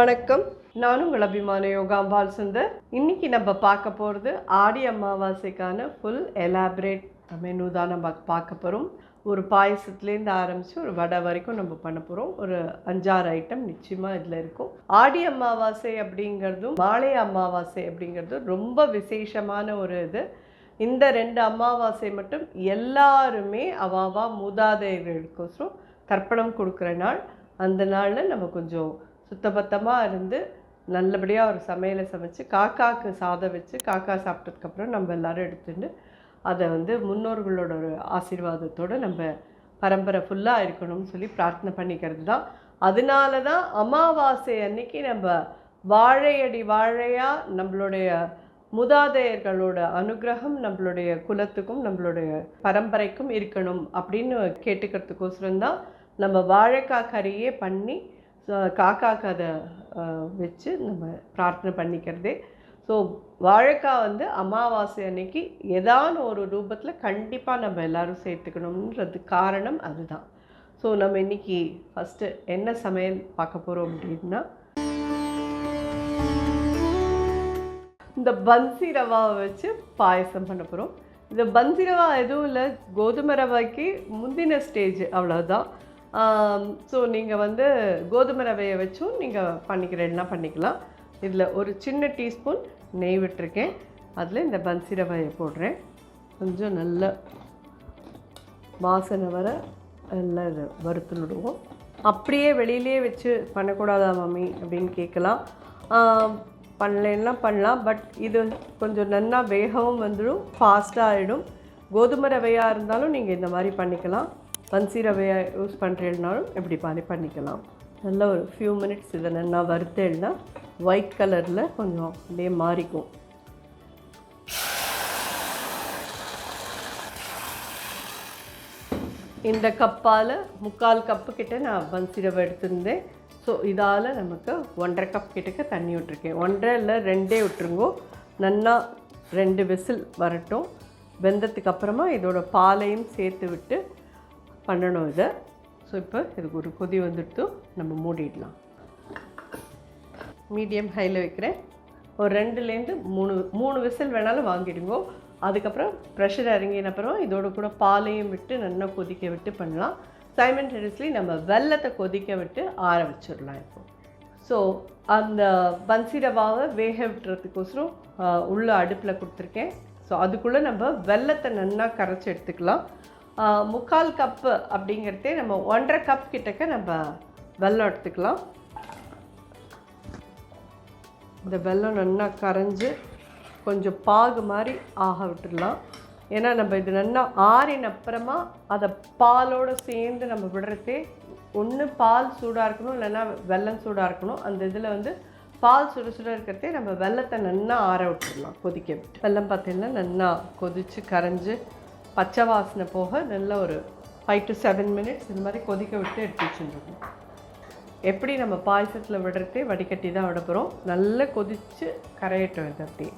வணக்கம். நான் உங்கள் அபிமான யோகாம்பால் சுந்தர். இன்னைக்கு நம்ம பார்க்க போகிறது ஆடி அமாவாசைக்கான ஃபுல் எலாபரேட் மெனு தான் நம்ம பார்க்க போகிறோம். ஒரு பாயசத்துலேருந்து ஆரம்பித்து ஒரு வடை வரைக்கும் நம்ம பண்ண போகிறோம். ஒரு 5-6 ஐட்டம் நிச்சயமாக இதில் இருக்கும். ஆடி அமாவாசை அப்படிங்கிறதும் மாலை அமாவாசை அப்படிங்கிறதும் ரொம்ப விசேஷமான ஒரு இது. இந்த 2 அமாவாசை மட்டும் எல்லாருமே அவாவா மூதாதையர்களுக்கோசரம் தர்ப்பணம் கொடுக்குற நாள். அந்த நாளில் நம்ம கொஞ்சம் சுத்தபத்தமாக இருந்து நல்லபடியாக ஒரு சமையலை சமைச்சு காக்காவுக்கு சாதம் வச்சு காக்கா சாப்பிட்டதுக்கப்புறம் நம்ம எல்லோரும் எடுத்துட்டு அதை முன்னோர்களோட ஒரு ஆசீர்வாதத்தோடு நம்ம பரம்பரை ஃபுல்லாக இருக்கணும்னு சொல்லி பிரார்த்தனை பண்ணிக்கிறது தான். அதனால தான் அமாவாசை அன்னைக்கு நம்ம வாழையடி வாழையாக நம்மளுடைய மூதாதையர்களோட அனுகிரகம் நம்மளுடைய குலத்துக்கும் நம்மளுடைய பரம்பரைக்கும் இருக்கணும் அப்படின்னு கேட்டுக்கிறதுக்கோசரம் தான் நம்ம வாழைக்காய் கறியே பண்ணி காக்காக்கு அதை வச்சு நம்ம பிரார்த்தனை பண்ணிக்கிறதே. ஸோ வாழைக்காய் அமாவாசை அன்னைக்கு ஏதான ஒரு ரூபத்தில் கண்டிப்பாக நம்ம எல்லோரும் சேர்த்துக்கணுன்றது காரணம் அதுதான். ஸோ நம்ம இன்றைக்கி ஃபஸ்ட்டு என்ன சமையல் பார்க்க போகிறோம் அப்படின்னா, இந்த பன்சி ரவாவை வச்சு பாயசம் பண்ண போகிறோம். இந்த பன்சி ரவா எதுவும் இல்லை, கோதுமை ரவாய்க்கு முந்தின ஸ்டேஜ், அவ்வளோதான். ஸோ நீங்கள் கோதுமை ரவையை வச்சும் நீங்கள் பண்ணிக்கிறேன்னா பண்ணிக்கலாம். இதில் ஒரு சின்ன டீஸ்பூன் நெய் விட்டுருக்கேன். அதில் இந்த பன்சி ரவையை போடுறேன். கொஞ்சம் நல்ல வாசனை வர எல்லாம் இதை வறுத்து விடுவோம். அப்படியே வெளியிலே வச்சு பண்ணக்கூடாதா மம்மி அப்படின்னு கேட்கலாம். பண்ணலைன்னா பண்ணலாம். பட் இது கொஞ்சம் நல்லா வேகவும் வந்துடும், ஃபாஸ்ட்டாக ஆகிடும். கோதுமை ரவையாக இருந்தாலும் நீங்கள் இந்த மாதிரி பண்ணிக்கலாம். பன்சி ரவையை யூஸ் பண்ணுறேன்னாலும் எப்படி பண்ணிக்கலாம். நல்லா ஒரு ஃபியூ மினிட்ஸ் இதை நல்லா வறுத்தேன்னா ஒயிட் கலரில் கொஞ்சம் அப்படியே மாறிக்கும். இந்த கப்பால் 3/4 கப்பு கிட்ட நான் பன்சி ரவை எடுத்துருந்தேன். ஸோ இதால் நமக்கு 1.5 கப் கிட்டக்க தண்ணி விட்டுருக்கேன். 1.5 இல்லை 2 விட்டுருங்கோ. நல்லா 2 விசில் வரட்டும். வெந்ததுக்கு அப்புறமா இதோட பாலையும் சேர்த்து விட்டு பண்ணணும் இதை. ஸோ இப்போ இதுக்கு ஒரு கொதி வந்துட்டு நம்ம மூடிடலாம். மீடியம் ஹையில் வைக்கிறேன். ஒரு 2லேருந்து 3 விசில் வேணாலும் வாங்கிடுங்கோ. அதுக்கப்புறம் ப்ரெஷர் இறங்கின அப்புறம் இதோட கூட பாலையும் விட்டு நல்லா கொதிக்க விட்டு பண்ணலாம். சைமல்டேனியஸ்லி நம்ம வெல்லத்தை கொதிக்க விட்டு ஆற வச்சிடலாம் இப்போ. ஸோ அந்த பன்சி ரவாவை வேக விட்டுறதுக்கோசரம் உள்ள அடுப்பில் கொடுத்துருக்கேன். ஸோ அதுக்குள்ளே நம்ம வெல்லத்தை நல்லா கரைச்சி எடுத்துக்கலாம். 3/4 கப்பு அப்படிங்கிறதே நம்ம 1.5 கப் கிட்டக்க நம்ம வெல்லம் எடுத்துக்கலாம். இந்த வெல்லம் நல்லா கரைஞ்சி கொஞ்சம் பாகு மாதிரி ஆக விட்டுடலாம். ஏன்னா நம்ம இது நல்லா ஆறின அப்புறமா அதை பாலோடு சேர்ந்து நம்ம விடுறதே, ஒன்று பால் சூடாக இருக்கணும், இல்லைன்னா வெல்லம் சூடாக இருக்கணும். அந்த இதில் பால் சுட சுட இருக்கிறதே நம்ம வெல்லத்தை நல்லா ஆற விட்டுடலாம் கொதிக்க விட்டு. வெல்லம் பார்த்திங்கன்னா நல்லா கொதித்து கரைஞ்சி பச்சை வாசனை போக நல்லா ஒரு 5 to 7 மினிட்ஸ் இந்த மாதிரி கொதிக்க விட்டு எடுத்து வச்சுருக்கோம். எப்படி நம்ம பாயசத்தில் விடுறதே வடிகட்டி தான் விட போகிறோம். நல்லா கொதித்து கரையட்டும். இது அப்படியே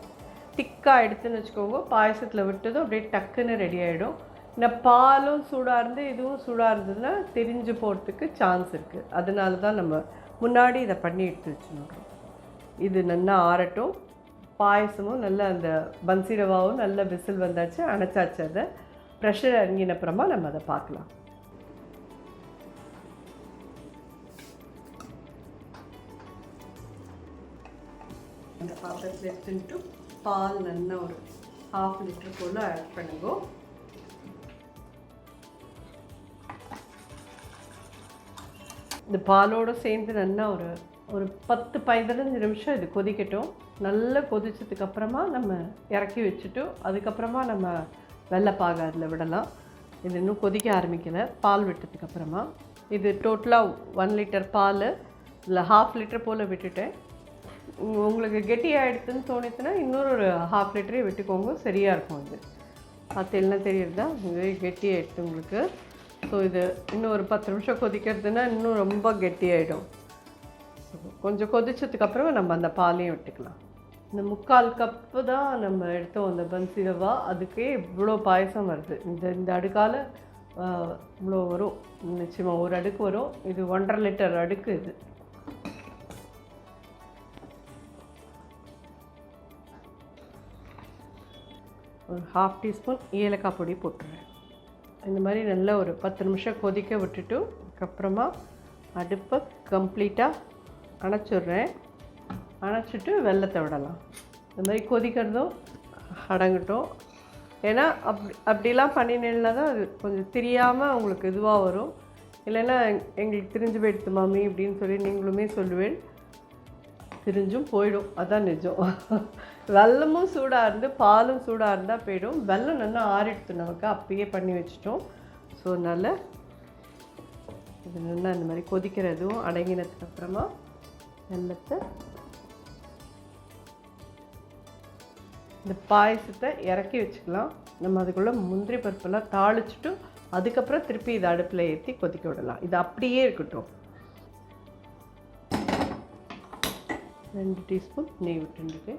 திக்காக எடுத்துன்னு வச்சுக்கோங்க. பாயசத்தில் விட்டதும் அப்படியே டக்குன்னு ரெடி ஆகிடும். இந்த பாலும் சூடாக இருந்து இதுவும் சூடாக இருந்ததுன்னா தெரிஞ்சு போகிறதுக்கு சான்ஸ் இருக்குது. அதனால தான் நம்ம முன்னாடி இதை பண்ணி எடுத்து வச்சுருக்கோம். இது நல்லா ஆறட்டும். பாயசமும் நல்லா அந்த பன்சி ரவாவும் நல்ல விசில் வந்தாச்சு, அணைச்சாச்சு. அதை ப்ரெஷர் இறங்கின அப்புறமா நம்ம அதை பார்க்கலாம். இந்த பாத்திரத்தில் எடுத்துட்டு பால் நல்லா ஒரு 1/2 லிட்டர் போல் ஆட் பண்ணுங்க. இந்த பாலோடு சேர்ந்து நல்லா ஒரு 10-15 நிமிஷம் இது கொதிக்கட்டும். நல்லா கொதிச்சதுக்கப்புறமா நம்ம இறக்கி வச்சுட்டு அதுக்கப்புறமா நம்ம வெள்ளைப்பாகு அதில் விடலாம். இது இன்னும் கொதிக்க ஆரம்பிக்கலை. பால் விட்டதுக்கப்புறமா இது டோட்டலாக 1 லிட்டர் பால் இல்லை 1/2 லிட்டர் போல் விட்டுட்டேன். உங்களுக்கு கெட்டியாகிடுதுன்னு தோணிச்சுன்னா இன்னொரு ஒரு 1/2 லிட்டரே விட்டுக்கோங்க, சரியாக இருக்கும். இது பார்த்தீங்கன்னா தெரியுறதா, இது கெட்டியாகிடுது உங்களுக்கு. ஸோ இது இன்னும் ஒரு 10 நிமிஷம் கொதிக்கிறதுனா இன்னும் ரொம்ப கெட்டியாகிடும். கொஞ்சம் கொதிச்சதுக்கப்புறம் நம்ம அந்த பாலையும் விட்டுக்கலாம். இந்த 3/4 கப்பு தான் நம்ம எடுத்தோம் அந்த பன்சி ரவா. அதுக்கே இவ்வளோ பாயசம் வருது. இந்த அடுக்கால் இவ்வளோ வரும். நிச்சயமாக ஒரு அடுக்கு வரும். இது 1.5 லிட்டர் அடுக்கு. இது ஒரு 1/2 டீஸ்பூன் ஏலக்காய் பொடி போட்டுடுறேன். இந்த மாதிரி நல்லா ஒரு 10 நிமிஷம் கொதிக்க விட்டுட்டு அதுக்கப்புறமா அடுப்பை கம்ப்ளீட்டாக அணைச்சிட்றேன். அணைச்சிட்டு வெல்லத்தை விடலாம். இந்த மாதிரி கொதிக்கிறதும் அடங்கட்டும். ஏன்னா அப்படிலாம் பண்ணினேன்னா தான் அது கொஞ்சம் தெரியாமல் உங்களுக்கு இதுவாக வரும். இல்லைன்னா எங்களுக்கு திரிஞ்சு போயிடுத்து மாமி அப்படின்னு சொல்லி நீங்களுமே சொல்லுவேன். திரிஞ்சும் போயிடும், அதான் நிஜம். வெல்லமும் சூடாக இருந்து பாலும் சூடாக இருந்தால் போயிடும். வெல்லம் நல்லா ஆறிடுத்து நமக்கு, அப்பயே பண்ணி வச்சிட்டோம். ஸோ அதனால் இது நல்லா இந்த மாதிரி கொதிக்கிறதும் அடங்கினதுக்கப்புறமா வெல்லத்தை இந்த பாயசத்தை இறக்கி வச்சுக்கலாம். நம்ம அதுக்குள்ளே முந்திரி பருப்பெல்லாம் தாளிச்சுட்டு அதுக்கப்புறம் திருப்பி இதை அடுப்பில் ஏற்றி கொதிக்க விடலாம். இது அப்படியே இருக்கட்டும். 2 டீஸ்பூன் நெய் விட்டுருக்கு.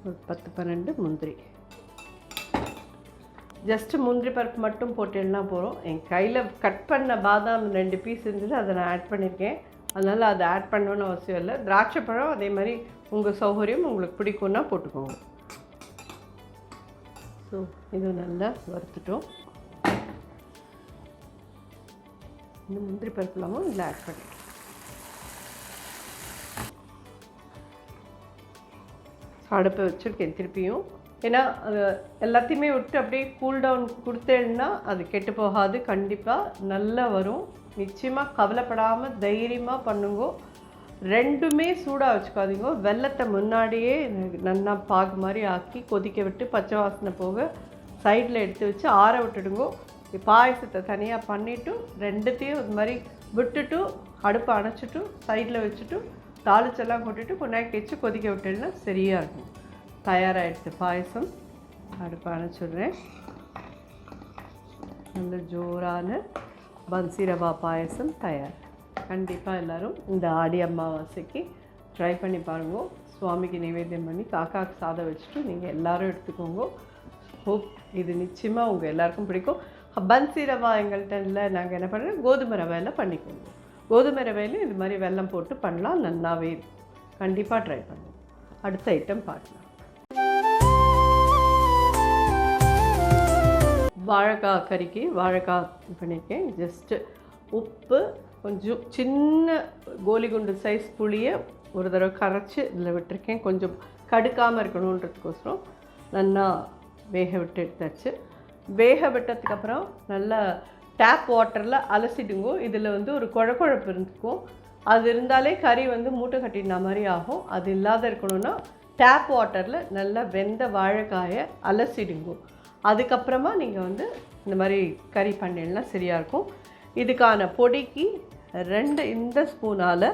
ஒரு 10-12 முந்திரி. ஜஸ்ட்டு முந்திரி பருப்பு மட்டும் போட்டேன்னா போகிறோம். என் கையில் கட் பண்ண பாதாம் 2 பீஸ் இருந்தது, அதை நான் ஆட் பண்ணியிருக்கேன். அதனால் அதை ஆட் பண்ணணுன்னு அவசியம் இல்லை. திராட்சை பழம் அதே மாதிரி உங்கள் சௌகரியம், உங்களுக்கு பிடிக்கும்னா போட்டுக்கோங்க. ஸோ இது நல்லா வறுத்துட்டோம். இந்த முந்திரி பருப்பு இல்லாமல் இதில் ஆட் பண்ணிட்டோம். அடுப்பை வச்சுருக்கேன் திருப்பியும். ஏன்னா அது எல்லாத்தையுமே விட்டு அப்படியே கூல் டவுன் கொடுத்தேன்னா அது கெட்டு போகாது. கண்டிப்பாக நல்லா வரும். நிச்சயமாக கவலைப்படாமல் தைரியமாக பண்ணுங்க. ரெண்டுமே சூடாக வச்சுக்காதீங்க. வெல்லத்தை முன்னாடியே நல்லா பாகு மாதிரி ஆக்கி கொதிக்க விட்டு பச்சை வாசனை போக சைடில் எடுத்து வச்சு ஆற விட்டுடுங்க. பாயசத்தை தனியாக பண்ணிவிட்டு ரெண்டுத்தையும் இது மாதிரி விட்டுட்டு அடுப்பை அணைச்சிட்டு சைடில் வச்சுட்டு தாளிச்செல்லாம் கொட்டிட்டு கொண்டாக்கி வச்சு கொதிக்க விட்டுன்னா சரியாக இருக்கும். தயாராகிடுச்சு பாயசம். அடுப்பை அணைச்சிடுறேன். நல்ல ஜோரான பன்சி ரவா பாயசம் தயார். கண்டிப்பாக எல்லோரும் இந்த ஆடி அமாவாசைக்கு ட்ரை பண்ணி பாருங்க. சுவாமிக்கு நிவேத்தியம் பண்ணி காக்காக்கு சாதம் வச்சுட்டு நீங்கள் எல்லோரும் எடுத்துக்கோங்க. ஹோப் இது நிச்சயமாக உங்கள் எல்லாருக்கும் பிடிக்கும். பன்சி ரவா எங்கள்கிட்ட இல்லை, நாங்கள் என்ன பண்ணுறோம் கோதுமை ரவையில் பண்ணிக்கோங்க. கோதுமை ரவையிலும் இது மாதிரி வெல்லம் போட்டு பண்ணலாம், நல்லாவே இருக்கும். கண்டிப்பாக ட்ரை பண்ணுவோம். அடுத்த ஐட்டம் பார்க்கலாம். வாழைக்காய் கறிக்கு வாழைக்காய் பண்ணியிருக்கேன். ஜஸ்ட்டு உப்பு, கொஞ்சம் சின்ன கோலி குண்டு சைஸ் புளியை ஒரு தடவை கரைச்சி இதில் விட்டுருக்கேன். கொஞ்சம் கடுக்காமல் இருக்கணுன்றதுக்கோசரம் நல்லா வேக விட்டு எடுத்தாச்சு. வேக விட்டதுக்கப்புறம் நல்லா டேப் வாட்டரில் அலசிடுங்க. இதில் ஒரு குழக்குழப்பு இருந்துக்கும். அது இருந்தாலே கறி மூட்டை கட்டின மாதிரி ஆகும். அது இல்லாத இருக்கணும்னா டேப் வாட்டரில் நல்லா வெந்த வாழைக்காயை அலசிடுங்க. அதுக்கப்புறமா நீங்கள் இந்த மாதிரி கறி பண்ணினா சரியாக இருக்கும். இதுக்கான பொடிக்கு இந்த ஸ்பூனால்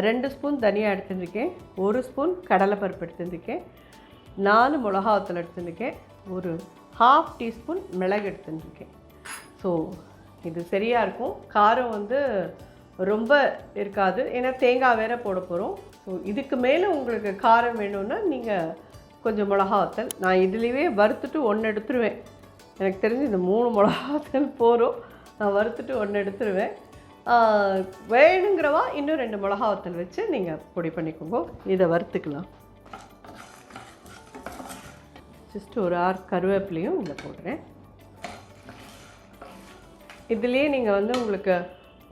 2 ஸ்பூன் தனியாக எடுத்துருக்கேன், 1 ஸ்பூன் கடலைப்பருப்பு எடுத்துருக்கேன், 4 மிளகாத்தூள் எடுத்துருக்கேன், ஒரு 1/2 டீஸ்பூன் மிளகு எடுத்துருக்கேன். ஸோ இது சரியாக இருக்கும். காரம் ரொம்ப இருக்காது, ஏன்னா தேங்காய் வேறு போட போகிறோம். ஸோ இதுக்கு மேலே உங்களுக்கு காரம் வேணும்னா நீங்கள் கொஞ்சம் மிளகாத்தூள், நான் இதுலேயே வறுத்துட்டு 1 எடுத்துருவேன். எனக்கு தெரிஞ்சு இந்த 3 மிளகாத்தூள் போகிறோம். நான் வறுத்துட்டு 1 எடுத்துருவேன். வேணுங்கிறவா இன்னும் 2 மிளகாத்தூள் வச்சு நீங்கள் பொடி பண்ணிக்கோங்க. இதை வறுத்துக்கலாம். ஜஸ்ட் ஒரு 6 கருவேப்பிலையும் இதில் போடுறேன். இதுலேயே நீங்கள் உங்களுக்கு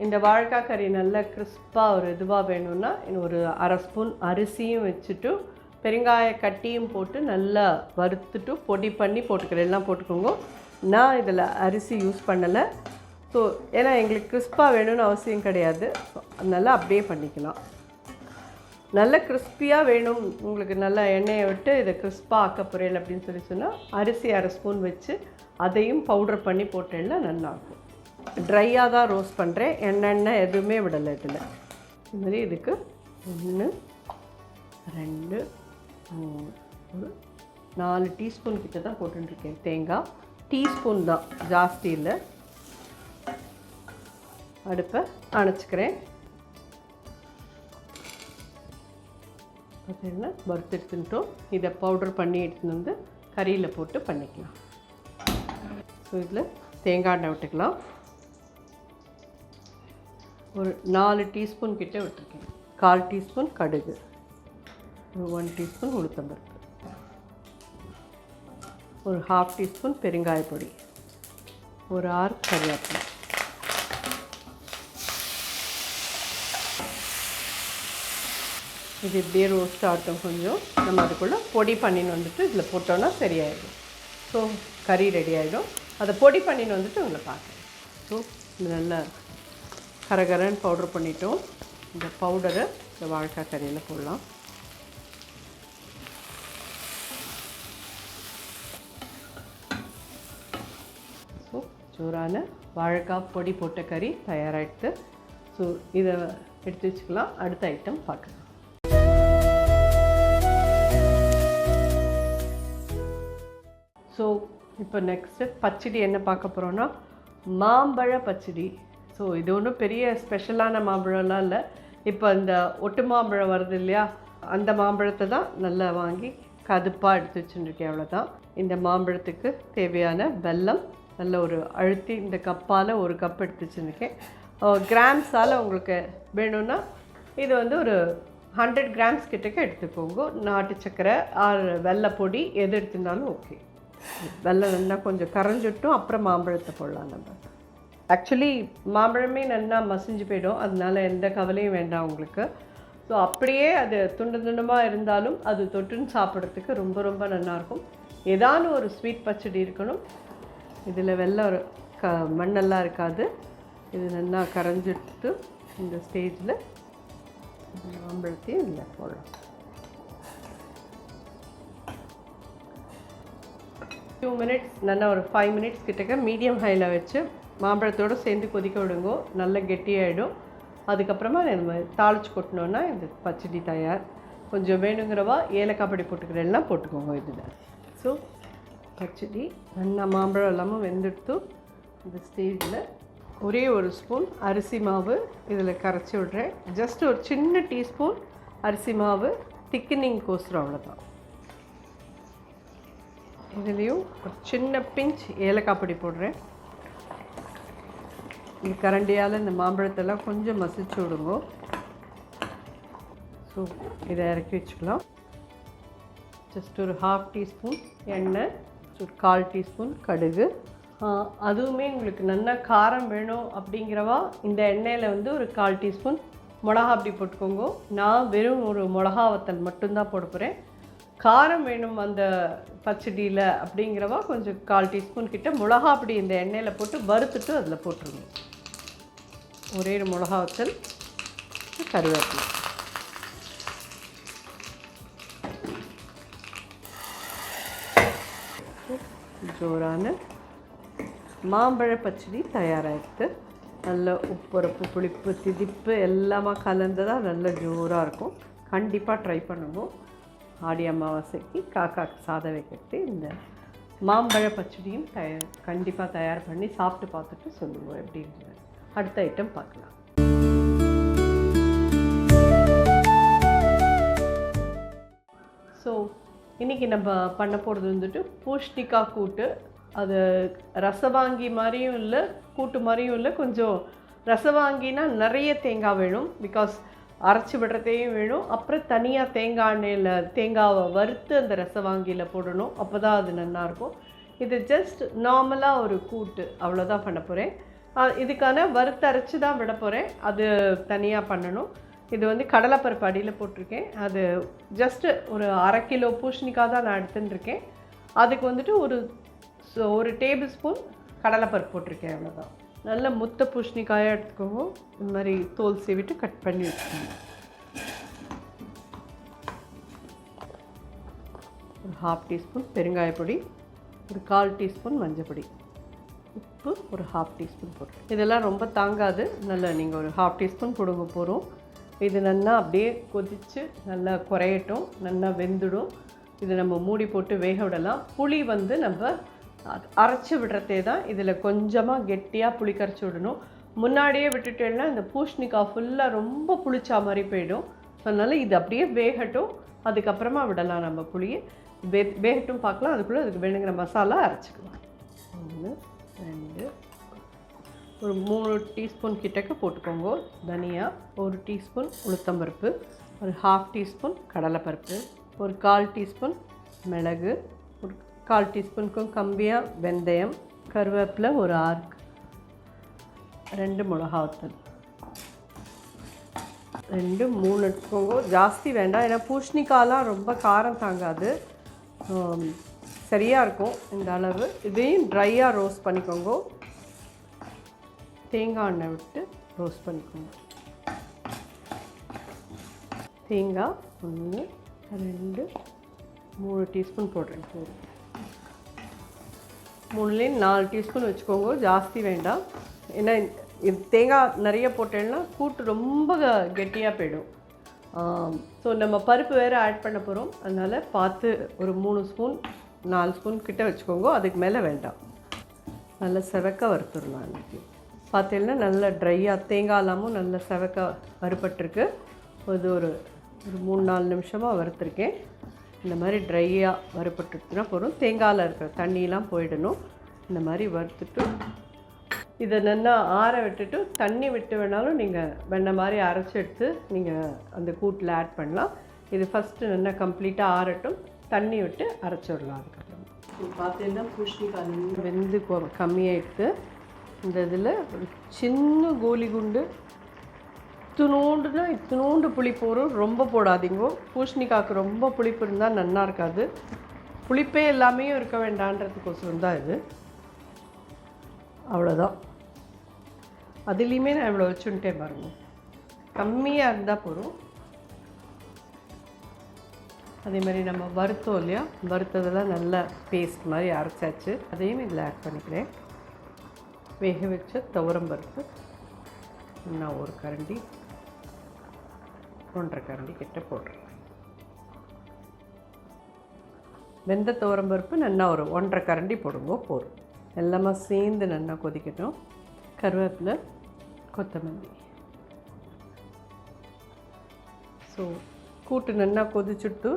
இந்த வாழைக்காய் கறி நல்லா கிறிஸ்பாக ஒரு இதுவாக வேணும்னா இன்னும் ஒரு 1/2 ஸ்பூன் அரிசியும் வச்சுட்டு பெருங்காய கட்டியும் போட்டு நல்லா வறுத்துட்டு பொடி பண்ணி போட்டுக்கிறேன். எல்லாம் போட்டுக்கோங்க. நான் இதில் அரிசி யூஸ் பண்ணலை. ஸோ ஏன்னா எங்களுக்கு கிறிஸ்பாக வேணும்னு அவசியம் கிடையாது. அதனால் அப்படியே பண்ணிக்கலாம். நல்ல கிறிஸ்பியாக வேணும் உங்களுக்கு, நல்லா எண்ணெயை விட்டு இதை கிறிஸ்பாக ஆக்க போகிறேன் அப்படின்னு சொன்னால் அரிசி 1/2 ஸ்பூன் வச்சு அதையும் பவுடர் பண்ணி போட்டேன்னா நல்லாயிருக்கும். ட்ரையாக தான் ரோஸ்ட் பண்ணுறேன், எண்ணெய் எதுவுமே விடலை இதில். இது மாதிரி இதுக்கு 1 2 3 4 டீஸ்பூன் கிட்ட தான் போட்டுருக்கேன் தேங்காய். டீஸ்பூன் தான், ஜாஸ்தி இல்லை. அடுப்பை அணைச்சிக்கிறேன். பார்த்தீங்கன்னா வறுத்து எடுத்துட்டோம். இதை பவுடர் பண்ணி எடுத்துன்னு கறியில் போட்டு பண்ணிக்கலாம். ஸோ இதில் தேங்காய் எண்ணெய் விட்டுக்கலாம். ஒரு 4 டீஸ்பூன் கிட்டே விட்டுருக்கேன். 1/4 டீஸ்பூன் கடுகு, 1 டீஸ்பூன் உளுத்தம்பருப்பு, ஒரு 1/2 டீஸ்பூன் பெருங்காய பொடி, ஒரு 6 கறிவேப்பிலை. இது இப்படியே ரோஸ்ட் ஆகட்டும். கொஞ்சம் நம்ம அதுக்குள்ளே பொடி பண்ணின்னு வந்துட்டு இதில் போட்டோன்னா சரியாயிடும். ஸோ கறி ரெடி ஆகிடும். அதை பொடி பண்ணின்னு வந்துட்டு உங்களை பார்க்குறேன். ஸோ இது நல்லா கரகரன்னு பவுட்ரு பண்ணிட்டோம். இந்த பவுடரை இந்த வாழைக்காய் கறியில் போடலாம். ஸோ ஜோரான வாழைக்காய் பொடி போட்ட கறி தயாராகிடுது. ஸோ இதை எடுத்து வச்சுக்கலாம். அடுத்த ஐட்டம் பார்க்கலாம். ஸோ இப்போ நெக்ஸ்ட்டு பச்சடி என்ன பார்க்க போகிறோன்னா மாம்பழ பச்சடி. ஸோ இது ஒன்றும் பெரிய ஸ்பெஷலான மாம்பழம்லாம் இல்லை. இப்போ இந்த ஒட்டு மாம்பழம் வருது இல்லையா, அந்த மாம்பழத்தை தான் நல்லா வாங்கி கதுப்பாக எடுத்து வச்சுருக்கேன். அவ்வளோதான். இந்த மாம்பழத்துக்கு தேவையான வெல்லம் நல்ல ஒரு அழுத்தி இந்த கப்பால் 1 கப் எடுத்து வச்சுருக்கேன். கிராம்ஸால் உங்களுக்கு வேணும்னா இது வந்து ஒரு 100 கிராம்ஸ் கிட்டக்க எடுத்துக்கோங்க. நாட்டு சக்கரை ஆறு வெள்ளை பொடி எது எடுத்துருந்தாலும் ஓகே. வெல்லம் நல்லா கொஞ்சம் கரைஞ்சிட்டும் அப்புறம் மாம்பழத்தை போடலாம். நம்ம ஆக்சுவலி மாம்பழமே நல்லா மசிஞ்சு போயிடும், அதனால எந்த கவலையும் வேண்டாம் உங்களுக்கு. ஸோ அப்படியே அது துண்டு துண்டமாக இருந்தாலும் அது தொட்டுன்னு சாப்பிட்றதுக்கு ரொம்ப ரொம்ப நல்லாயிருக்கும். ஏதானு ஒரு ஸ்வீட் பச்சடி இருக்கணும். இதில் வெல்லம் மண்ணெல்லாம் இருக்காது. இது நல்லா கரைஞ்சிட்டு இந்த ஸ்டேஜில் மாம்பழத்தையும் இதில் போடலாம். 2 மினிட்ஸ் நல்லா ஒரு 5 மினிட்ஸ் கிட்டக்க மீடியம் ஹையில் வச்சு மாம்பழத்தோடு சேர்ந்து கொதிக்க விடுங்கோ. நல்லா கெட்டியாகிடும். அதுக்கப்புறமா நம்ம தாளித்து கொட்டினோன்னா இந்த பச்சடி தயார். கொஞ்சம் வேணுங்கிறவா ஏலக்காய் பொடி போட்டுக்கிறேன்னா போட்டுக்கோங்க இதில். ஸோ பச்சடி நல்லா மாம்பழம் எல்லாமும் வெந்துடுத்து இந்த ஸ்டேஜில் ஒரே ஒரு ஸ்பூன் அரிசி மாவு இதில் கரைச்சி விட்றேன். ஜஸ்ட் ஒரு சின்ன டீஸ்பூன் அரிசி மாவு திக்கனிங் கோசரம், அவ்வளோதான். இதுலேயும் ஒரு சின்ன பிஞ்ச் ஏலக்காய் பொடி போடுறேன். இந்த கரண்டியால் இந்த மாம்பழத்தெல்லாம் கொஞ்சம் மசிச்சு விடுங்க. ஸோ இதை இறக்கி வச்சுக்கலாம். ஜஸ்ட் ஒரு 1/2 டீஸ்பூன் எண்ணெய், ஒரு 1/4 டீஸ்பூன் கடுகு. அதுவுமே உங்களுக்கு நல்லா காரம் வேணும் அப்படிங்கிறவா இந்த எண்ணெயில் வந்து ஒரு 1/4 டீஸ்பூன் மிளகா அப்படி போட்டுக்கோங்க. நான் வெறும் ஒரு மிளகா வத்தல் மட்டும்தான் போட போகிறேன். காரம் வேணும் அந்த பச்சடியில் அப்படிங்கிறவா கொஞ்சம் 1/4 டீஸ்பூன் கிட்ட மிளகா அப்படி இந்த எண்ணெயில் போட்டு வறுத்துட்டு அதில் போட்டுருங்க. ஒரே ஒரு மிளகா வத்தல், கருவேப்பிலை. ஜோரான மாம்பழ பச்சடி தயாராகிடுது. நல்ல உப்புரப்பு புளிப்பு திதிப்பு எல்லாமே கலந்ததாக நல்ல ஜோராக இருக்கும். கண்டிப்பாக ட்ரை பண்ணுவோம். ஆடி அமாவாசைக்கு காக்காக்கு சாதம் வைக்கிறது இந்த மாம்பழ பச்சடியும் கண்டிப்பாக தயார் பண்ணி சாப்பிட்டு பார்த்துட்டு சொல்லுவோம் எப்படின்றது. அடுத்த ஐட்டம் பார்க்கலாம். ஸோ இன்றைக்கி நம்ம பண்ண போகிறது வந்துட்டு பூஷ்ணிக்காய் கூட்டு. அது ரசவாங்கி மாதிரியும் இல்லை, கூட்டு மாதிரியும் இல்லை. கொஞ்சம் ரசவாங்கினா நிறைய தேங்காய் வேணும். பிகாஸ் அரைச்சி விடுறதையும் வேணும். அப்புறம் தனியாக தேங்காய் எண்ணெயில் தேங்காவை வறுத்து அந்த ரசவாங்கியில் போடணும். அப்போ தான் அது நல்லாயிருக்கும். இது ஜஸ்ட் நார்மலாக ஒரு கூட்டு, அவ்வளோதான் பண்ண போகிறேன். இதுக்கான வறுத்து அரைச்சி தான் விட போகிறேன். அது தனியாக பண்ணணும். இது வந்து கடலைப்பருப்பு அடியில் போட்டிருக்கேன். அது ஜஸ்ட்டு ஒரு 1/2 கிலோ பூசணிக்காய் தான் நான் எடுத்துட்டுருக்கேன். அதுக்கு வந்துட்டு ஒரு டேபிள் ஸ்பூன் கடலைப்பருப்பு போட்டிருக்கேன், அவ்வளோதான். நல்ல முத்த பூசணிக்காயாக எடுத்துக்கோங்க. இந்த மாதிரி தோல் சீவிட்டு கட் பண்ணி வச்சுக்கோங்க. ஒரு 1/2 டீஸ்பூன் பெருங்காய பொடி, ஒரு 1/4 டீஸ்பூன் மஞ்சள் பொடி, உப்பு ஒரு 1/2 டீஸ்பூன் போட்டு. இதெல்லாம் ரொம்ப தாங்காது. நல்லா நீங்கள் ஒரு 1/2 டீஸ்பூன் போடுங்க போகிறோம். இது நல்லா அப்படியே கொதித்து நல்லா குறையட்டும், நல்லா வெந்துடும். இது நம்ம மூடி போட்டு வேக விடலாம். புளி வந்து நம்ம அரைச்சி விடுறதே தான். இதில் கொஞ்சமாக கெட்டியாக புளி கரைச்சி விடணும். முன்னாடியே விட்டுட்டேன்னா இந்த பூசணிக்காய் ஃபுல்லாக ரொம்ப புளிச்சா மாதிரி போயிடும். அதனால் இது அப்படியே வேகட்டும், அதுக்கப்புறமா விடலாம் நம்ம புளியை. வேகட்டும் பார்க்கலாம். அதுக்குள்ளே அதுக்கு வேணுங்கிற மசாலா அரைச்சிக்கலாம். 1 2 ஒரு 3 டீஸ்பூன் கிட்டக்க போட்டுக்கோங்க தனியா, 1 டீஸ்பூன் உளுத்தம்பருப்பு, ஒரு 1/2 டீஸ்பூன் கடலைப்பருப்பு, ஒரு 1/4 டீஸ்பூன் மிளகு, ஒரு 1/4 டீஸ்பூனுக்கும் கம்மியாக வெந்தயம், கருவேப்பிலை ஒரு 6, 2 மிளகாத்தூள், 2 3 எடுத்துக்கோங்க. ஜாஸ்தி வேண்டாம், ஏன்னா பூசணிக்காயெலாம் ரொம்ப காரம் தாங்காது, சரியாக இருக்கும் இந்த அளவு. இதையும் ட்ரையாக ரோஸ்ட் பண்ணிக்கோங்க. தேங்காய் எண்ணெய் விட்டு ரோஸ்ட் பண்ணிக்கோங்க. தேங்காய் 1 2 3 டீஸ்பூன் போடுறேன். 3லேயும் 4 டீஸ்பூன் வச்சுக்கோங்க, ஜாஸ்தி வேண்டாம். ஏன்னா தேங்காய் நிறைய போட்டேன்னா கூட்டு ரொம்ப கெட்டியாக போயிடும். ஸோ நம்ம பருப்பு வேறு ஆட் பண்ண போகிறோம், அதனால் பார்த்து ஒரு 3 ஸ்பூன் 4 ஸ்பூன் கிட்ட வச்சுக்கோங்க, அதுக்கு மேலே வேண்டாம். நல்லா செவக்க வறுத்துடலாம். அன்றைக்கி பார்த்தீங்கன்னா நல்லா ட்ரையாக தேங்காய் இல்லாமல் நல்லா செவக்க வறுபட்டுருக்கு. இது ஒரு 3-4 நிமிஷமாக வறுத்துருக்கேன். இந்த மாதிரி ட்ரையாக வறுபட்டுட்டுனா போதும். தேங்காயில் இருக்கிற தண்ணியெலாம் போயிடணும். இந்த மாதிரி வறுத்துட்டு இதை நல்லா ஆற விட்டுட்டு தண்ணி விட்டு வேணாலும் நீங்கள் வெண்ணெய் மாதிரி அரைச்சி எடுத்து நீங்கள் அந்த கூட்டில் ஆட் பண்ணலாம். இது ஃபஸ்ட்டு நல்லா கம்ப்ளீட்டாக ஆறட்டும், தண்ணி விட்டு அரைச்சி விடலாம். அதுக்கப்புறம் பார்த்தீங்கன்னா பூசணிக்காய் வெந்து கம்மியாகிடுது. இந்த இதில் ஒரு சின்ன கோலி குண்டு இத்தினோண்டு புளிப்பு வரும். ரொம்ப போடாதீங்க, பூசணிக்காய்க்கு ரொம்ப புளிப்பு இருந்தால் நல்லா இருக்காது. புளிப்பே எல்லாமே இருக்க வேண்டான்றதுக்கோசரம் தான் இது. அவ்வளோதான். அதுலேயுமே நான் இவ்வளோ வச்சுட்டேன் பாருங்க, கம்மியாக இருந்தால் போதும். அதே மாதிரி நம்ம வறுத்தோம் இல்லையா, வறுத்ததெல்லாம் நல்லா பேஸ்ட் மாதிரி அரைச்சாச்சு. அதையும் இதில் ஆட் பண்ணிக்கிறேன். வேக வச்ச துவரம் பருப்பு நான் 1 கரண்டி 1.5 கரண்டி கிட்ட போடுறேன். வெந்த துவரம் பருப்பு நல்லா ஒரு 1.5 கரண்டி போடுங்க போதும். எல்லாமே சேர்ந்து நல்லா கொதிக்கட்டும். கருவேப்பிலை, கொத்தமல்லி. ஸோ கூட்டு நல்லா கொதிச்சுட்டு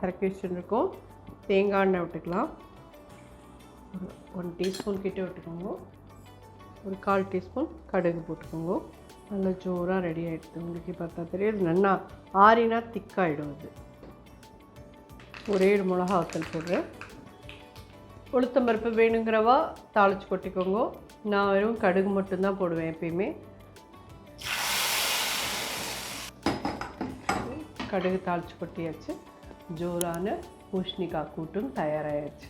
இறக்கி வச்சுருக்கோம். தேங்காய் எண்ணெய் விட்டுக்கலாம். ஒரு 1 டீஸ்பூன் கிட்டே விட்டுக்கோங்க. ஒரு 1/4 டீஸ்பூன் கடுகு போட்டுக்கோங்க. நல்லா ஜோராக ரெடி ஆகிடுது. உங்களுக்கு பார்த்தா தெரியும், நல்லா ஆறினா திக்காகிடும். அது ஒரு 7 மிளகாத்தூள் போடுறேன். உளுத்தம்பருப்பு வேணுங்கிறவா தாளித்து கொட்டிக்கோங்க. நான் வெறும் கடுகு மட்டும்தான் போடுவேன் எப்பயுமே. கடுகு தாளித்து கொட்டியாச்சு. ஜோரான பூசணிக்காய் கூட்டும் தயாராகிடுச்சு.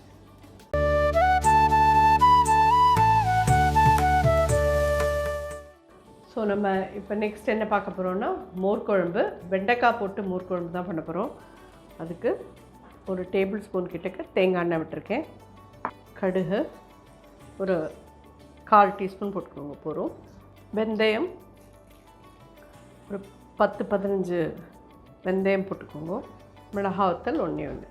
ஸோ நம்ம இப்போ நெக்ஸ்ட் என்ன பார்க்க போகிறோன்னா மோர் குழம்பு. வெண்டைக்காய் போட்டு மோர் குழம்பு தான் பண்ண போகிறோம். அதுக்கு ஒரு டேபிள் ஸ்பூன் கிட்டக்க தேங்காய் எண்ணெய் விட்டுருக்கேன். கடுகு ஒரு 1/4 டீஸ்பூன் போட்டுக்கோங்க போகிறோம். வெந்தயம் ஒரு 10-15 வெந்தயம் போட்டுக்கோங்க. மிளகாவத்தல் 1.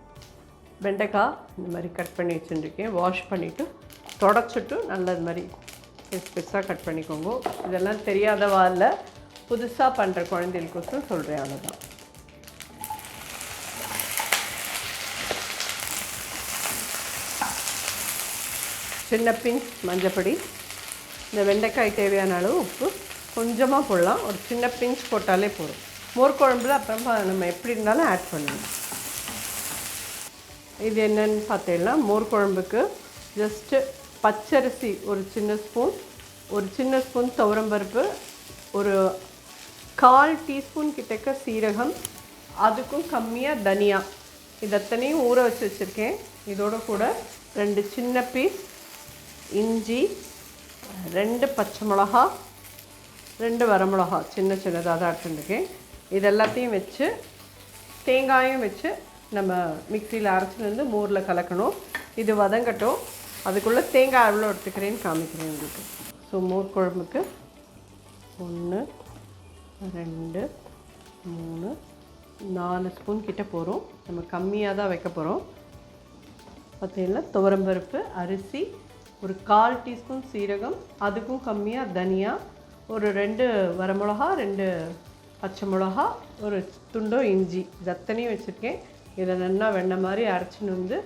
வெண்டைக்காய் இந்த மாதிரி கட் பண்ணி வச்சுருக்கேன். வாஷ் பண்ணிவிட்டு தொடச்சிட்டு நல்லா இது மாதிரி பெருசாக கட் பண்ணிக்கோங்க. இதெல்லாம் தெரியாதவா இல்லை, புதுசாக பண்ணுற குழந்தைகளுக்கோசரம் சொல்கிறேன், அவ்வளோதான். சின்ன பிஞ்ச் மஞ்சப்பொடி, இந்த வெண்டைக்காய் தேவையான அளவு உப்பு கொஞ்சமாக போடலாம். ஒரு சின்ன பிஞ்ச் போட்டாலே போதும். மோர் குழம்புல அப்புறமா நம்ம எப்படி இருந்தாலும் ஆட் பண்ணணும். இது என்னென்னு பார்த்தீங்கன்னா மோர் குழம்புக்கு ஜஸ்ட்டு பச்சரிசி ஒரு சின்ன ஸ்பூன் துவரம்பருப்பு, ஒரு 1/4 டீஸ்பூன் கிட்டக்க சீரகம், அதுக்கும் கம்மியாக தனியா, இதத்தனையும் ஊற வச்சு வச்சுருக்கேன். இதோட கூட 2 சின்ன பீஸ் இஞ்சி, 2 பச்சை மிளகா, 2 வரமிளகா சின்னதாக தான் எடுத்துருக்கேன். இது எல்லாத்தையும் வச்சு தேங்காயும் வச்சு நம்ம மிக்சியில் அரைச்சிட்டு வந்து மோரில் கலக்கணும். இது வதங்கட்டும். அதுக்குள்ளே தேங்காய் எவ்வளோ எடுத்துக்கிறேன்னு காமிக்கிறேன் உங்களுக்கு. ஸோ மோர் குழம்புக்கு 1 2 3 4 ஸ்பூன் கிட்ட போகிறோம். நம்ம கம்மியாக தான் வைக்க போகிறோம். பார்த்தீங்கன்னா துவரம்பருப்பு, அரிசி, ஒரு 1/4 டீஸ்பூன் சீரகம், அதுக்கும் கம்மியாக தனியா, ஒரு 2 வரமிளகா, 2 பச்சை மிளகா, ஒரு துண்டோ இஞ்சி, இது அத்தனையும் வச்சுருக்கேன். இதை நல்லா வெண்ணெய் மாதிரி அரைச்சின்னு வந்து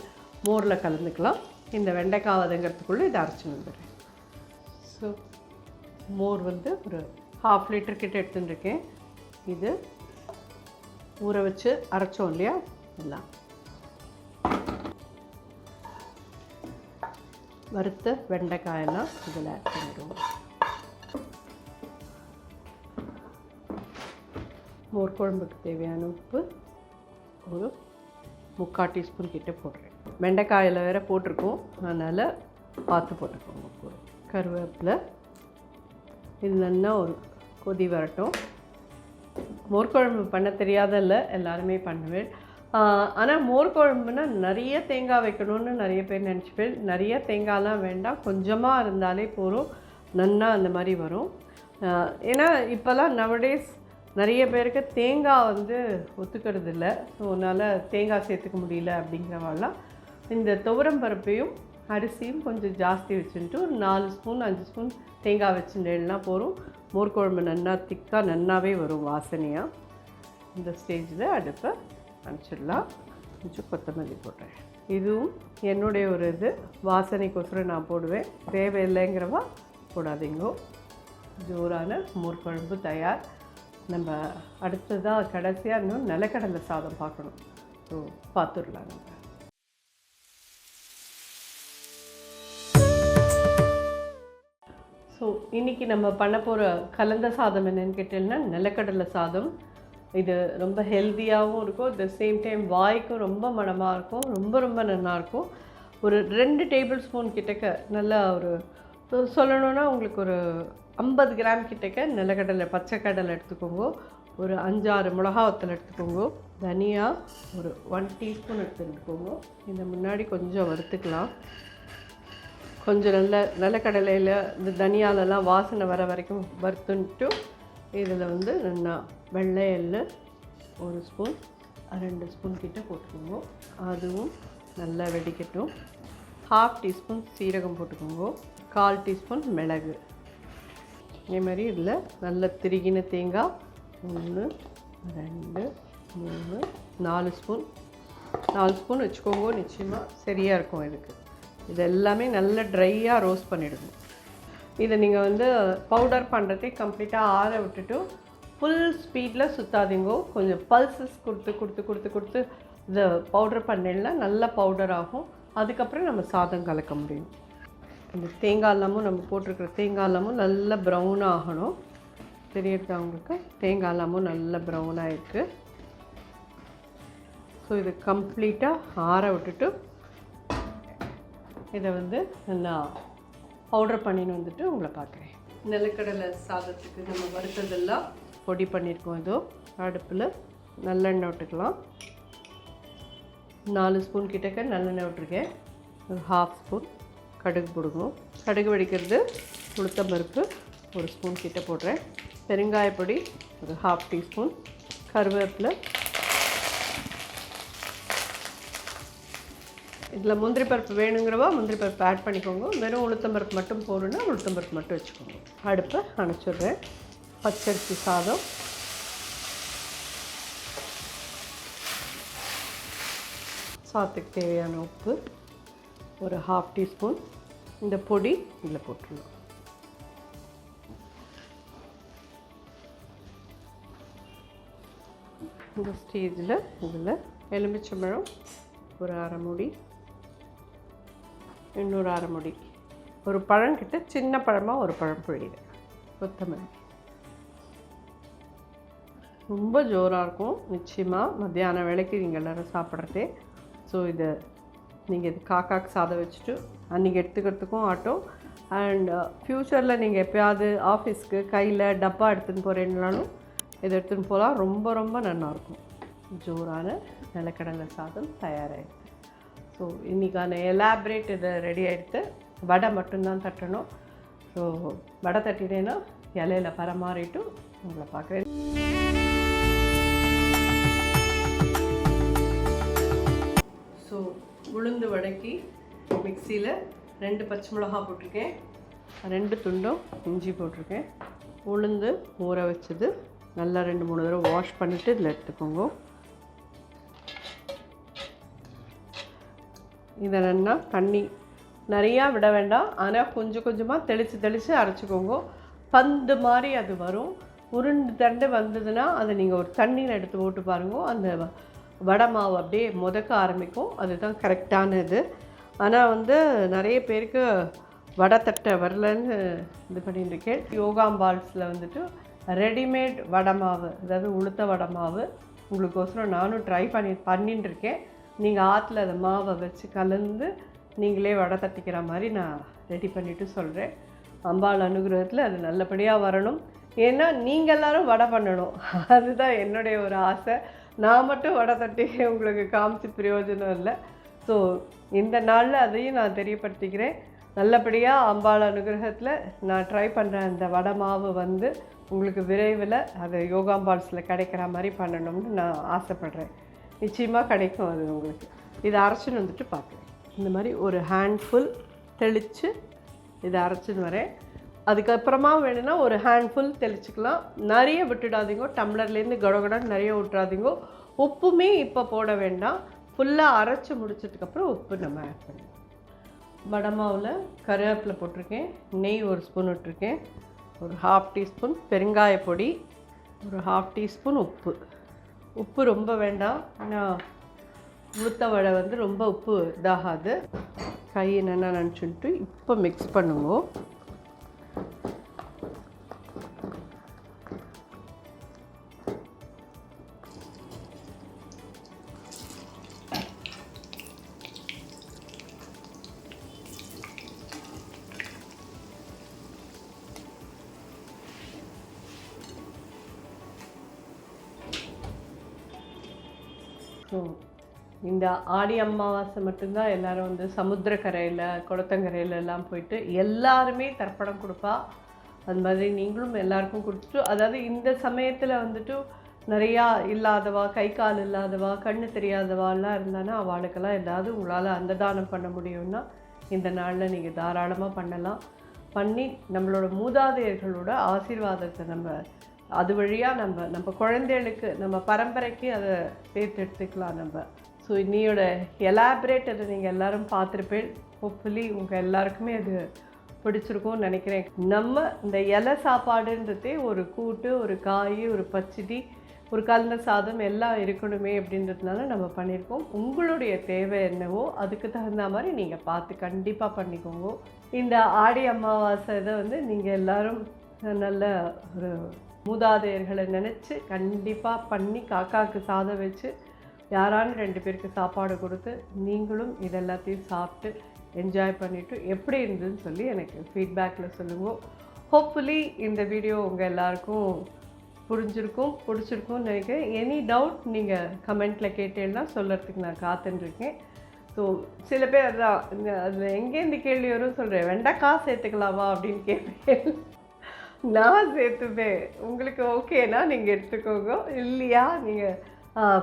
மோரில் கலந்துக்கலாம். இந்த வெண்டைக்காய் வதங்கிறதுக்குள்ளே இதை அரைச்சின்னு வந்துடுறேன். ஸோ மோர் வந்து ஒரு 1/2 லிட்டர் கிட்ட எடுத்துட்டுருக்கேன். இது ஊற வச்சு அரைச்சோம் இல்லையா, எல்லாம் வறுத்த வெண்டைக்காயெல்லாம் இதில் ஆட் பண்ணிடுவோம். மோர் குழம்புக்கு தேவையான உப்பு ஒரு 3/4 டீஸ்பூன் கிட்ட போடுறேன். வெண்டைக்காயில் வேறு போட்டிருக்கோம், அதனால் பார்த்து போட்டுக்கோங்க. கூட கருவேப்பிலை. இது நல்லா ஒரு கொதி வரட்டும். மோர் குழம்பு பண்ண தெரியாதில்ல, எல்லாருமே பண்ணுவேன். ஆனால் மோர் குழம்புனா நிறைய தேங்காய் வைக்கணும்னு நிறைய பேர் நினச்சிப்பேன். நிறைய தேங்காயெலாம் வேண்டாம், கொஞ்சமாக இருந்தாலே போதும், நன்னா அந்த மாதிரி வரும். ஏன்னா இப்போல்லாம் நவடேஸ் நிறைய பேருக்கு தேங்காய் ஒத்துக்கிறது இல்லை. ஸோ அதனால் தேங்காய் சேர்த்துக்க முடியல அப்படிங்கிறவாலாம் இந்த துவரம் பருப்பையும் அரிசியும் கொஞ்சம் ஜாஸ்தி வச்சுட்டு ஒரு 4 ஸ்பூன் 5 ஸ்பூன் தேங்காய் வச்சுட்டேன்னா போதும். மோர் குழம்பு நன்னா திக்காக நன்னாவே வரும் வாசனையாக. இந்த ஸ்டேஜில் அடுப்பை அனுப்பிச்சிடலாம். கொஞ்சம் கொத்தமல்லி போடுறேன். இதுவும் என்னுடைய ஒரு இது வாசனைக்கொசரம் நான் போடுவேன், தேவையில்லைங்கிறவா போடாதீங்கோ. ஜோரான மோர் குழம்பு தயார். நம்ம அடுத்ததாக கடைசியாக இன்னும் நிலக்கடலை சாதம் பார்க்கணும். ஸோ பார்த்துடலாம். நம்ம ஸோ இன்றைக்கி நம்ம பண்ண போகிற கலந்த சாதம் என்னென்னு கேட்டீங்கன்னா நிலக்கடலை சாதம். இது ரொம்ப ஹெல்த்தியாகவும் இருக்கும், அட் த சேம் டைம் வாய்க்கும் ரொம்ப மணமாக இருக்கும், ரொம்ப ரொம்ப நல்லாயிருக்கும். ஒரு 2 டேபிள் ஸ்பூன் கிட்டக்க நல்லா ஒரு சொல்லணுன்னா உங்களுக்கு ஒரு 50 கிராம் கிட்டக்க நிலக்கடலை பச்சைக்கடலை எடுத்துக்கோங்க. ஒரு 5-6 மிளகா வத்தல் எடுத்துக்கோங்க. தனியா ஒரு 1 டீஸ்பூன் எடுத்துக்கோங்க. இதை முன்னாடி கொஞ்சம் வறுத்துக்கலாம். கொஞ்சம் நிலக்கடலையில் இந்த தனியாலெல்லாம் வாசனை வர வரைக்கும் வறுத்துன்ட்டு இதில் நல்லா வெள்ளை எள்ளு 1 ஸ்பூன் 2 ஸ்பூன் கிட்ட போட்டுக்கோங்க. அதுவும் நல்லா வெடிக்கட்டும். 1/2 டீஸ்பூன் சீரகம் போட்டுக்கோங்க. 1/4 டீஸ்பூன் மிளகு. இதே மாதிரி இதில் நல்ல திருகின தேங்காய் 1 2 3 4 ஸ்பூன் 4 ஸ்பூன் வச்சுக்கோங்க. நிச்சயமாக சரியாக இருக்கும் இதுக்கு. இது எல்லாமே நல்லா ட்ரையாக ரோஸ்ட் பண்ணிவிடுங்க. இதை நீங்கள் பவுடர் பண்ணுறதே கம்ப்ளீட்டாக ஆற விட்டுட்டு ஃபுல் ஸ்பீடில் சுற்றாதீங்கோ. கொஞ்சம் பல்சஸ் கொடுத்து இதை பவுடர் பண்ணிடல நல்லா பவுடர் ஆகும். அதுக்கப்புறம் நம்ம சாதம் கலக்க முடியும். இந்த தேங்காய் எல்லாமும் நம்ம போட்டிருக்கிற தேங்காய் எல்லாமும் நல்லா ப்ரௌன் ஆகணும். தெரியுதா உங்களுக்கு? தேங்காய் எல்லாமும் நல்லா ப்ரௌன் ஆகிருக்கு. ஸோ இது கம்ப்ளீட்டாக ஆற விட்டுட்டு இதை நல்லா பவுடர் பண்ணின்னு உங்களை பார்க்குறேன். நிலக்கடலை சாதத்துக்கு நம்ம வறுத்ததெல்லாம் பொடி பண்ணியிருக்கோம். இதோ அடுப்பில் நல்லெண்ணெய் விட்டுக்கலாம். 4 ஸ்பூன் கிட்டக்க நல்லெண்ணெய் விட்டுருக்கேன். ஒரு 1/2 ஸ்பூன் கடுகு போடுங்க. கடுகு வெடிக்கிறது உளுத்தம் பருப்பு 1 ஸ்பூன் கிட்ட போடுறேன். பெருங்காயப்பொடி ஒரு 1/2 டீஸ்பூன். கருவேப்பிலை. இதில் முந்திரி பருப்பு வேணுங்கிறவா முந்திரி பருப்பு ஆட் பண்ணிக்கோங்க. வெறும் உளுத்தம் பருப்பு மட்டும் போடணுன்னா உளுத்தம் பருப்பு மட்டும் வச்சுக்கோங்க. அடுப்பை அணைச்சிடுறேன். பச்சரிசி சாதம். சாதத்துக்கு தேவையான உப்பு ஒரு 1/2 டீஸ்பூன். இந்த பொடி இதில் போட்டுடணும். இந்த ஸ்டேஜில் இதில் எலுமிச்சம்பழம் ஒரு 1/2 மூடி, இன்னொரு 1/2 மூடி, ஒரு பழங்கிட்ட சின்ன பழமாக ஒரு பழம் புழியுது. கொத்தமல்லி. ரொம்ப ஜோராக இருக்கும் நிச்சயமாக மத்தியான வேலைக்கு நீங்கள் எல்லோரும் சாப்பிட்றதே. ஸோ இதை நீங்கள் இது காக்காக்கு சாதம் வச்சுட்டு அன்றைக்கி எடுத்துக்கிறதுக்கும் ஆட்டோ. அண்ட் ஃப்யூச்சரில் நீங்கள் எப்போயாவது ஆஃபீஸ்க்கு கையில் டப்பா எடுத்துன்னு போகிறேன்னாலும் இதை எடுத்துன்னு போகலாம். ரொம்ப ரொம்ப நல்லாயிருக்கும். ஜோரான நிலக்கடலை சாதம் தயாராகிடுது. ஸோ இன்றைக்கான எலாப்ரேட் இதை ரெடி ஆகிடுது. வடை மட்டும்தான் தட்டணும். ஸோ வடை தட்டினேன்னா இலையில பரமாறிட்டு உங்களை பார்க்குறேன். ஸோ உளுந்து வடைக்கு மிக்சியில் 2 பச்சை மிளகா போட்டிருக்கேன், 2 துண்டும் இஞ்சி போட்டிருக்கேன். உளுந்து ஊற வச்சது நல்லா 2-3 தடவை வாஷ் பண்ணிவிட்டு இதில் எடுத்துக்கோங்க. இதை நல்லா தண்ணி நிறையா விட வேண்டாம், ஆனால் கொஞ்சம் கொஞ்சமாக தெளித்து அரைச்சிக்கோங்க. பந்து மாதிரி அது வரும். உருண்டு தண்டு வந்ததுன்னா அதை நீங்கள் ஒரு தண்ணியில் எடுத்து போட்டு பாருங்க. அந்த வடை மாவு அப்படியே முதக்க ஆரம்பிக்கும். அதுதான் கரெக்டான இது. ஆனால் வந்து நிறைய பேருக்கு வடை தட்டை வரலன்னு இது பண்ணிட்டு இருக்கேன். யோகாம்பால்ஸில் வந்துட்டு ரெடிமேட் வடை மாவு, அதாவது உளுத்த வடை மாவு உங்களுக்கோசரம் நானும் ட்ரை பண்ணிட்டு இருக்கேன். நீங்கள் ஆற்றுல அதை மாவை வச்சு கலந்து நீங்களே வடை தட்டிக்கிற மாதிரி நான் ரெடி பண்ணிவிட்டு சொல்கிறேன். அம்பாள் அனுகிரகத்தில் அது நல்லபடியாக வரணும். ஏன்னா நீங்கள் எல்லோரும் வடை பண்ணணும், அதுதான் என்னுடைய ஒரு ஆசை. நான் மட்டும் வடை தட்டி உங்களுக்கு காமிச்சு பிரயோஜனம் இல்லை. ஸோ இந்த நாளில் அதையும் நான் தெரியப்படுத்திக்கிறேன். நல்லபடியாக அம்பாள் அனுகிரகத்தில் நான் ட்ரை பண்ணுறேன். அந்த வடை மாவு வந்து உங்களுக்கு விரைவில் அது யோகாம்பால்ஸில் கிடைக்கிற மாதிரி பண்ணணும்னு நான் ஆசைப்பட்றேன். நிச்சயமாக கிடைக்கும் அது உங்களுக்கு. இதை அரைச்சின்னு வந்துட்டு பார்க்குறேன். இந்த மாதிரி ஒரு ஹேண்ட்ஃபுல் தெளித்து இதை அரைச்சின்னு வரேன். அதுக்கப்புறமா வேணும்னா ஒரு ஹேண்ட்ஃபுல் தெளிச்சுக்கலாம். நிறைய விட்டுடாதீங்க, டம்ளர்லேருந்து கடகடன்னு நிறைய விட்டுறாதீங்க. உப்புமே இப்போ போட வேண்டாம், ஃபுல்லாக அரைச்சி முடிச்சதுக்கப்புறம் உப்பு நம்ம ஆட் பண்ணுவோம். வடை மாவில் கருவேப்பிலை போட்டிருக்கேன், நெய் ஒரு ஸ்பூன் விட்டுருக்கேன், ஒரு 1/2 டீஸ்பூன் பெருங்காய பொடி, ஒரு 1/2 டீஸ்பூன் உப்பு ரொம்ப வேண்டாம். ஏன்னா உளுத்த வடை வந்து ரொம்ப உப்பு இதாகாது. கை என்னென்ன நினச்சிட்டு இப்போ மிக்ஸ் பண்ணுங்க. ஸோ இந்த ஆடி அமாவாசை மட்டும்தான் எல்லோரும் வந்து சமுத்திரக்கரையில் குளத்தங்கரையில் எல்லாம் போயிட்டு எல்லாருமே தர்ப்பணம் கொடுப்பா. அது மாதிரி நீங்களும் எல்லாருக்கும் கொடுத்துட்டு, அதாவது இந்த சமயத்தில் வந்துட்டு நிறையா இல்லாதவா, கை கால் இல்லாதவா, கண்ணு தெரியாதவாலாம் இருந்தானா அவளுக்கெல்லாம் ஏதாவது உங்களால் அந்த தானம் பண்ண முடியும்னா இந்த நாளில் நீங்கள் தாராளமாக பண்ணலாம். பண்ணி நம்மளோட மூதாதையர்களோட ஆசீர்வாதத்தை நம்ம அது வழியாக நம்ம குழந்தைகளுக்கு, நம்ம பரம்பரைக்கு அதை சேர்த்து எடுத்துக்கலாம் நம்ம. ஸோ இன்னையோட எலாபரேட் அதை நீங்கள் எல்லோரும் பார்த்துருப்பேன். ஹோப்ஃபுல்லி உங்கள் எல்லாருக்குமே அது பிடிச்சிருக்கும்னு நினைக்கிறேன். நம்ம இந்த இலை சாப்பாடுன்றதே ஒரு கூட்டு, ஒரு காய், ஒரு பச்சடி, ஒரு கலந்த சாதம் எல்லாம் இருக்கணுமே அப்படின்றதுனால நம்ம பண்ணியிருக்கோம். உங்களுடைய தேவை என்னவோ அதுக்கு தகுந்த மாதிரி நீங்கள் பார்த்து கண்டிப்பாக பண்ணிக்கோங்க. இந்த ஆடி அமாவாசை இதை வந்து நீங்கள் எல்லோரும் நல்ல ஒரு மூதாதையர்களை நினச்சி கண்டிப்பாக பண்ணி காக்காவுக்கு சாதம் வச்சு யாரானு 2 பேருக்கு சாப்பாடு கொடுத்து நீங்களும் இதெல்லாத்தையும் சாப்பிட்டு என்ஜாய் பண்ணிவிட்டு எப்படி இருந்ததுன்னு சொல்லி எனக்கு ஃபீட்பேக்கில் சொல்லுங்கள். ஹோப்ஃபுல்லி இந்த வீடியோ உங்கள் எல்லாருக்கும் பிடிச்சிருக்கும்னு நினைக்கிறேன். எனி டவுட் நீங்கள் கமெண்ட்டில் கேட்டேன்னா சொல்கிறதுக்கு நான் காத்துட்டுருக்கேன். ஸோ சில பேர் அதான் அதில் எங்கேருந்து கேள்வி வரும் சொல்கிறேன், வெண்டைக்காய் சேர்த்துக்கலாமா அப்படின்னு கேட்பேன். நான் சேர்த்துப்பேன். உங்களுக்கு ஓகேனா நீங்கள் எடுத்துக்கோங்க, இல்லையா நீங்கள்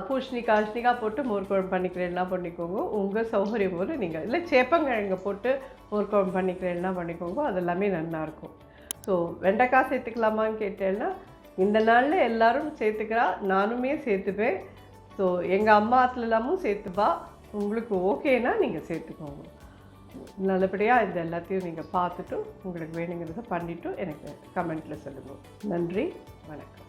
பூசணிக்காய் போட்டு மோர் குழம்பு பண்ணிக்கிறேன்னா பண்ணிக்கோங்க. உங்கள் சௌகரியம் போது நீங்கள் இல்லை சேப்பங்கிழங்கு போட்டு மோர் குழம்பு பண்ணிக்கிறேன்னா பண்ணிக்கோங்க. அது எல்லாமே நல்லாயிருக்கும். ஸோ வெண்டைக்காய் சேர்த்துக்கலாமான்னு கேட்டேன்னா இந்த நாளில் எல்லோரும் சேர்த்துக்கிறா, நானுமே சேர்த்துப்பேன். ஸோ எங்கள் அம்மா ஆத்துலலாமும் சேர்த்துப்பா. உங்களுக்கு ஓகேனா நீங்கள் சேர்த்துக்கோங்க. நல்லபடியாக இந்த எல்லாத்தையும் நீங்கள் பார்த்துட்டு உங்களுக்கு வேணுங்கிறத பண்ணிவிட்டு எனக்கு கமெண்ட்டில் சொல்லுங்கள். நன்றி, வணக்கம்.